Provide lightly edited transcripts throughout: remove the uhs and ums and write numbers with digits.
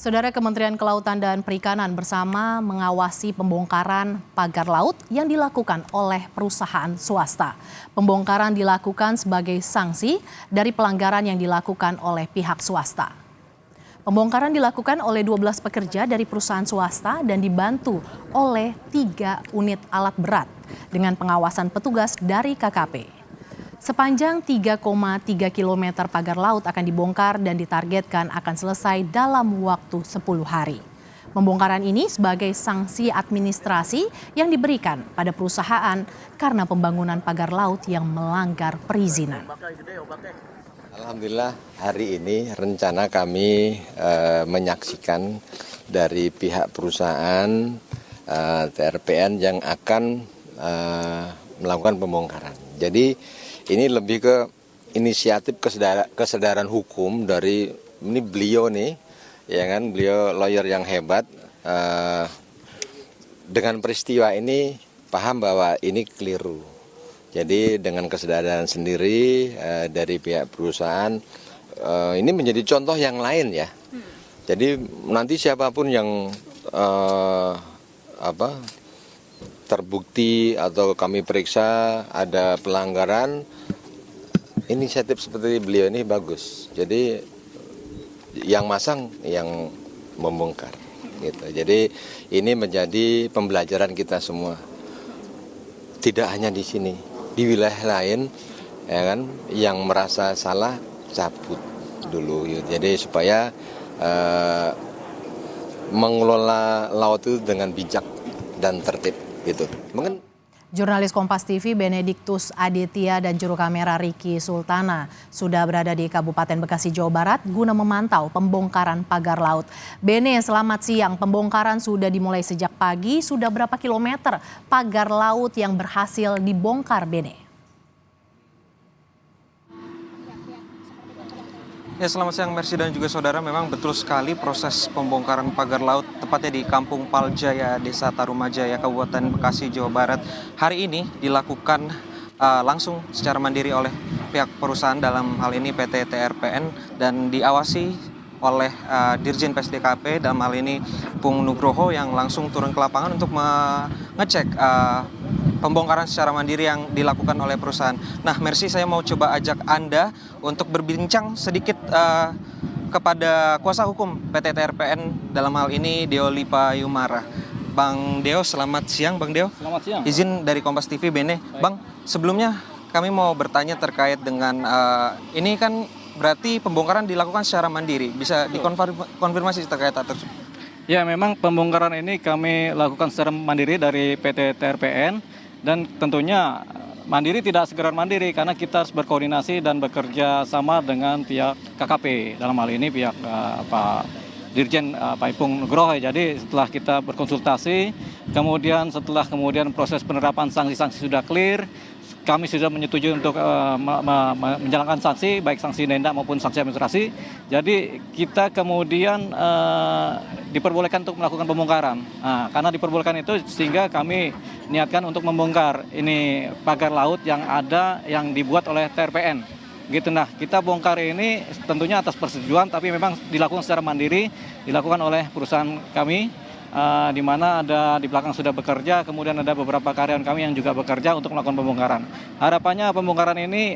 Saudara, Kementerian Kelautan dan Perikanan bersama mengawasi pembongkaran pagar laut yang dilakukan oleh perusahaan swasta. Pembongkaran dilakukan sebagai sanksi dari pelanggaran yang dilakukan oleh pihak swasta. Pembongkaran dilakukan oleh 12 pekerja dari perusahaan swasta dan dibantu oleh 3 unit alat berat dengan pengawasan petugas dari KKP. Sepanjang 3,3 km pagar laut akan dibongkar dan ditargetkan akan selesai dalam waktu 10 hari. Pembongkaran ini sebagai sanksi administrasi yang diberikan pada perusahaan karena pembangunan pagar laut yang melanggar perizinan. Alhamdulillah hari ini rencana kami menyaksikan dari pihak perusahaan TRPN yang akan melakukan pembongkaran. Jadi ini lebih ke inisiatif kesadaran hukum dari ini beliau nih, ya kan, beliau lawyer yang hebat. Dengan peristiwa ini paham bahwa ini keliru. Jadi dengan kesadaran sendiri dari pihak perusahaan ini menjadi contoh yang lain ya. Jadi nanti siapapun yang terbukti atau kami periksa ada pelanggaran, inisiatif seperti beliau ini bagus. Jadi yang masang yang membongkar gitu. Jadi ini menjadi pembelajaran kita semua. Tidak hanya di sini, di wilayah lain ya kan, yang merasa salah cabut dulu gitu. Jadi supaya mengelola laut itu dengan bijak dan tertib gitu. Jurnalis Kompas TV Benediktus Aditya dan juru kamera Riki Sultana sudah berada di Kabupaten Bekasi, Jawa Barat guna memantau pembongkaran pagar laut. Bene, selamat siang. Pembongkaran sudah dimulai sejak pagi. Sudah berapa kilometer pagar laut yang berhasil dibongkar, Bene? Ya, selamat siang Mercy dan juga saudara. Memang betul sekali proses pembongkaran pagar laut tepatnya di Kampung Paljaya, Desa Tarumajaya, Kabupaten Bekasi, Jawa Barat hari ini dilakukan langsung secara mandiri oleh pihak perusahaan, dalam hal ini PT TRPN, dan diawasi oleh Dirjen PSDKP, dalam hal ini Pung Nugroho, yang langsung turun ke lapangan untuk mengecek pembongkaran secara mandiri yang dilakukan oleh perusahaan. Nah, Mercy, saya mau coba ajak Anda untuk berbincang sedikit kepada kuasa hukum PT TRPN, dalam hal ini Deo Lipa Yumara. Bang Deo, selamat siang Bang Deo. Selamat siang. Izin dari Kompas TV, Bene. Bang, sebelumnya kami mau bertanya terkait dengan ini kan berarti pembongkaran dilakukan secara mandiri. Bisa dikonfirmasi terkait hal tersebut? Ya, memang pembongkaran ini kami lakukan secara mandiri dari PT TRPN. Dan tentunya mandiri tidak sekedar mandiri, karena kita harus berkoordinasi dan bekerja sama dengan pihak KKP, dalam hal ini pihak Pak Dirjen Pak Ipung Nugroho. Jadi setelah kita berkonsultasi, setelah proses penerapan sanksi-sanksi sudah clear, kami sudah menyetujui untuk menjalankan sanksi, baik sanksi denda maupun sanksi administrasi. Jadi kita kemudian diperbolehkan untuk melakukan pembongkaran. Nah, karena diperbolehkan itu sehingga kami niatkan untuk membongkar ini pagar laut yang ada yang dibuat oleh TRPN. Gitu. Nah, kita bongkar ini tentunya atas persetujuan, tapi memang dilakukan secara mandiri, dilakukan oleh perusahaan kami. Di mana ada di belakang sudah bekerja, kemudian ada beberapa karyawan kami yang juga bekerja untuk melakukan pembongkaran. Harapannya pembongkaran ini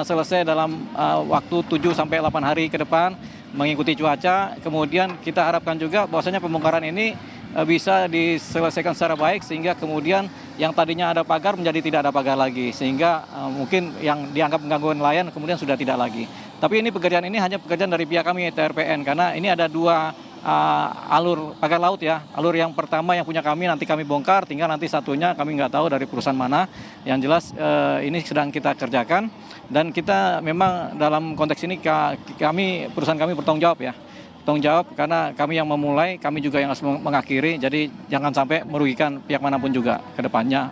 selesai dalam waktu 7-8 hari ke depan, mengikuti cuaca. Kemudian kita harapkan juga bahwasanya pembongkaran ini bisa diselesaikan secara baik, sehingga kemudian yang tadinya ada pagar menjadi tidak ada pagar lagi, sehingga mungkin yang dianggap mengganggu nelayan kemudian sudah tidak lagi. Tapi ini pekerjaan ini hanya pekerjaan dari pihak kami TRPN, karena ini ada 2 alur pagar laut ya. Alur yang pertama yang punya kami nanti kami bongkar, tinggal nanti satunya kami nggak tahu dari perusahaan mana. Yang jelas ini sedang kita kerjakan, dan kita memang dalam konteks ini perusahaan kami bertanggung jawab ya. Bertanggung jawab karena kami yang memulai, kami juga yang harus mengakhiri. Jadi jangan sampai merugikan pihak manapun juga ke depannya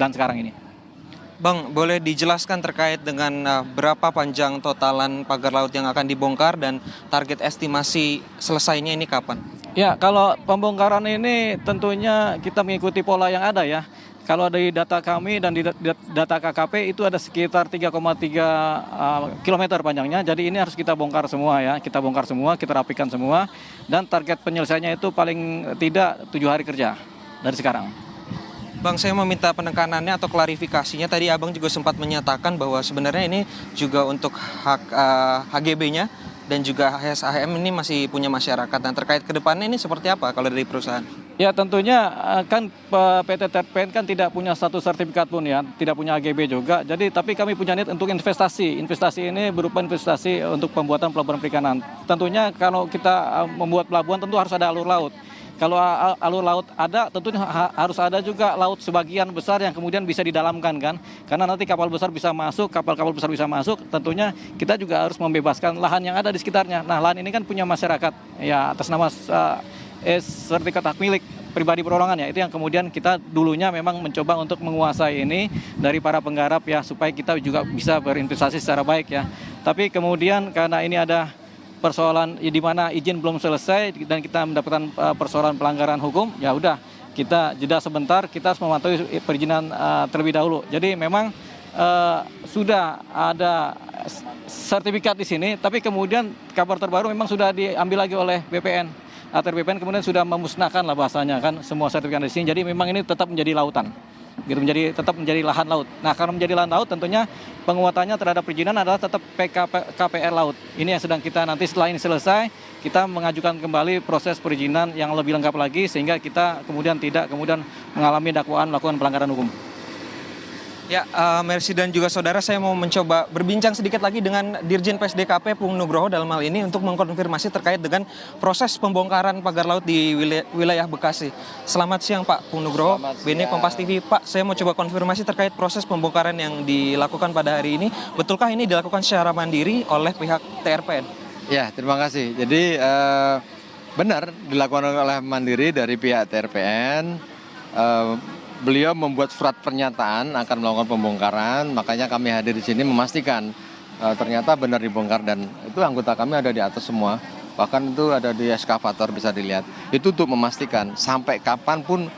dan sekarang ini. Bang, boleh dijelaskan terkait dengan berapa panjang totalan pagar laut yang akan dibongkar dan target estimasi selesainya ini kapan? Ya, kalau pembongkaran ini tentunya kita mengikuti pola yang ada ya. kalau dari data kami dan di data KKP itu ada sekitar 3,3 kilometer panjangnya. Jadi ini harus kita bongkar semua ya. Kita bongkar semua, kita rapikan semua. Dan target penyelesaiannya itu paling tidak 7 hari kerja dari sekarang. Bang, saya meminta penekanannya atau klarifikasinya. Tadi Abang juga sempat menyatakan bahwa sebenarnya ini juga untuk hak HGB-nya dan juga HSAM ini masih punya masyarakat. Dan terkait ke depannya ini seperti apa kalau dari perusahaan? Ya tentunya kan PT TRPN kan tidak punya satu sertifikat pun ya, tidak punya AGB juga. Jadi tapi kami punya niat untuk investasi. Investasi ini berupa investasi untuk pembuatan pelabuhan perikanan. Tentunya kalau kita membuat pelabuhan tentu harus ada alur laut. Kalau alur laut ada, tentunya harus ada juga laut sebagian besar yang kemudian bisa didalamkan kan. Karena nanti kapal besar bisa masuk, kapal-kapal besar bisa masuk, tentunya kita juga harus membebaskan lahan yang ada di sekitarnya. Nah, lahan ini kan punya masyarakat ya atas nama sertifikat hak milik pribadi perorangan ya, itu yang kemudian kita dulunya memang mencoba untuk menguasai ini dari para penggarap ya, supaya kita juga bisa berinvestasi secara baik ya. Tapi kemudian karena ini ada persoalan di mana izin belum selesai dan kita mendapatkan persoalan pelanggaran hukum, ya udah kita jeda sebentar, kita harus memantau perizinan terlebih dahulu. Jadi memang sudah ada sertifikat di sini, tapi kemudian kabar terbaru memang sudah diambil lagi oleh BPN. Atau BPN kemudian sudah memusnahkan lah bahasanya kan semua sertifikat di sini. Jadi memang ini tetap menjadi lautan. Gitu, tetap menjadi lahan laut. Nah, karena menjadi lahan laut tentunya penguatannya terhadap perizinan adalah tetap KPR laut. Ini yang sedang kita nanti setelah ini selesai, kita mengajukan kembali proses perizinan yang lebih lengkap lagi sehingga kita kemudian tidak mengalami dakwaan melakukan pelanggaran hukum. Ya, Mercy dan juga saudara, saya mau mencoba berbincang sedikit lagi dengan Dirjen PSDKP Pung Nugroho dalam hal ini untuk mengkonfirmasi terkait dengan proses pembongkaran pagar laut di wilayah Bekasi. Selamat siang Pak Pung Nugroho, BNI Kompas TV. Pak, saya mau coba konfirmasi terkait proses pembongkaran yang dilakukan pada hari ini. Betulkah ini dilakukan secara mandiri oleh pihak TRPN? Ya, terima kasih. Jadi benar dilakukan oleh mandiri dari pihak TRPN. Beliau membuat surat pernyataan akan melakukan pembongkaran, makanya kami hadir di sini memastikan ternyata benar dibongkar dan itu anggota kami ada di atas semua, bahkan itu ada di eskavator bisa dilihat. Itu untuk memastikan sampai kapanpun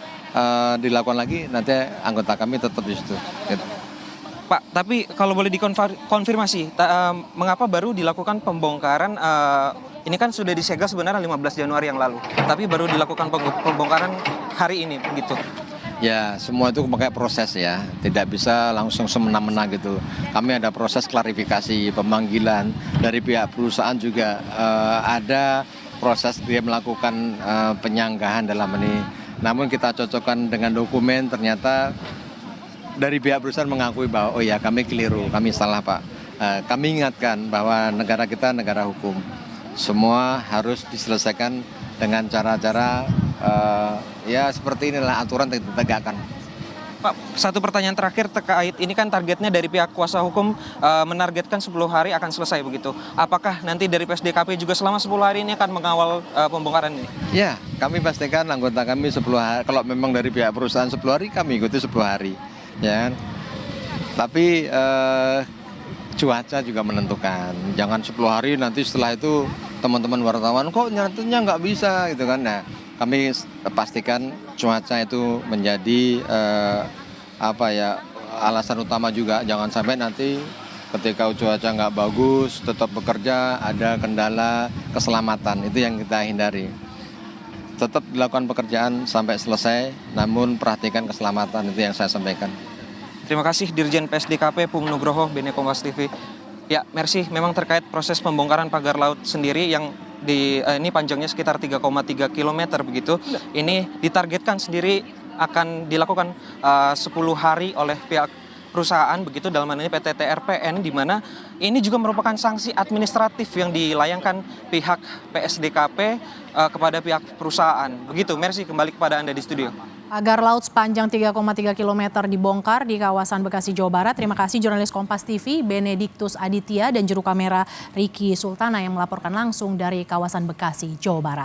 dilakukan lagi nanti anggota kami tetap di situ. Gitu. Pak, tapi kalau boleh dikonfirmasi, mengapa baru dilakukan pembongkaran? Ini kan sudah disegel sebenarnya 15 Januari yang lalu, tapi baru dilakukan pembongkaran hari ini, begitu. Ya, semua itu pakai proses ya, tidak bisa langsung semena-mena gitu. Kami ada proses klarifikasi, pemanggilan dari pihak perusahaan juga ada proses dia melakukan penyanggahan dalam ini. Namun kita cocokkan dengan dokumen, ternyata dari pihak perusahaan mengakui bahwa oh ya kami keliru, kami salah Pak. Kami ingatkan bahwa negara kita negara hukum. Semua harus diselesaikan dengan cara-cara ya seperti inilah aturan ditegakkan. Pak, satu pertanyaan terakhir terkait ini kan targetnya dari pihak kuasa hukum menargetkan 10 hari akan selesai begitu. Apakah nanti dari PSDKP juga selama 10 hari ini akan mengawal pembongkaran ini? Ya, kami pastikan anggota kami 10 hari. Kalau memang dari pihak perusahaan 10 hari, kami ikuti 10 hari. Ya, tapi cuaca juga menentukan. Jangan 10 hari nanti setelah itu teman-teman wartawan kok nyatanya nggak bisa gitu kan. Nah, kami pastikan cuaca itu menjadi alasan utama juga. Jangan sampai nanti ketika cuaca nggak bagus tetap bekerja ada kendala keselamatan, itu yang kita hindari. Tetap dilakukan pekerjaan sampai selesai, namun perhatikan keselamatan, itu yang saya sampaikan. Terima kasih Dirjen PSDKP Pung Nugroho, BNI Kompas TV. Ya, Mercy, memang terkait proses pembongkaran pagar laut sendiri yang ini panjangnya sekitar 3,3 km begitu. Ini ditargetkan sendiri akan dilakukan 10 hari oleh pihak perusahaan begitu, dalam hal ini PT TRPN, di mana ini juga merupakan sanksi administratif yang dilayangkan pihak PSDKP kepada pihak perusahaan. Begitu, Mercy, kembali kepada Anda di studio. Pagar laut sepanjang 3,3 km dibongkar di kawasan Bekasi, Jawa Barat. Terima kasih jurnalis Kompas TV Benediktus Aditya dan juru kamera Riki Sultana yang melaporkan langsung dari kawasan Bekasi, Jawa Barat.